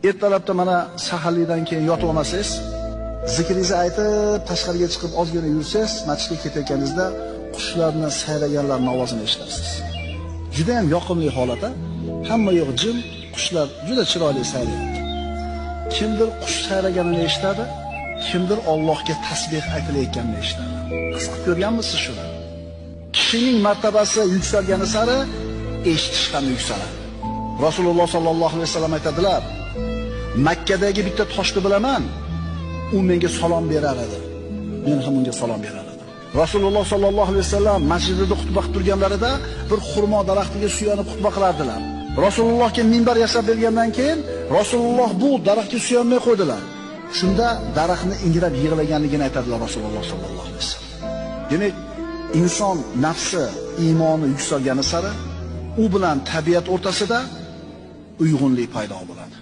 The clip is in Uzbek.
Ertalabda mana saharlikdan keyin yotib olmasangiz, zikringizni aytib, tashqariga chiqib ozgina yursangiz, masjidga ketayotganingizda qushlarni sayraganlarning ovozini eshitasiz. Juda ham yoqimli holat. Hamma yo'q jim, qushlar juda chiroyli sayrayapti. Kimdir qush sayraganini eshitadi, kimdir Allohga tasbih aytilayotganini eshitadi. His qilib ko'rganmisiz shuni? Kishining martabasi yuksalgani sari eshitish ham yuksaladi. Rasululloh sallallohu alayhi vasallam aytadilar: Makkadagi bitta toshni bilaman, u menga salom berar edi. Men ham unga salom berar edim. Rasululloh sallallohu alayhi vasallam masjidda xutba qilib turganlarida bir xurmo daraxtiga suyanib xutba qilardilar. Rasulullohga minbar yasab bergandan keyin Rasululloh bu daraxtga suyanmay qo'ydilar. Shunda daraxtni ingrab yig'laganligini aytadilar Rasululloh sallallohu alayhi vasallam. Demak, inson nafsi, iymoni yuksalgani sari u bilan tabiat o'rtasida uyg'unlik paydo bo'ladi.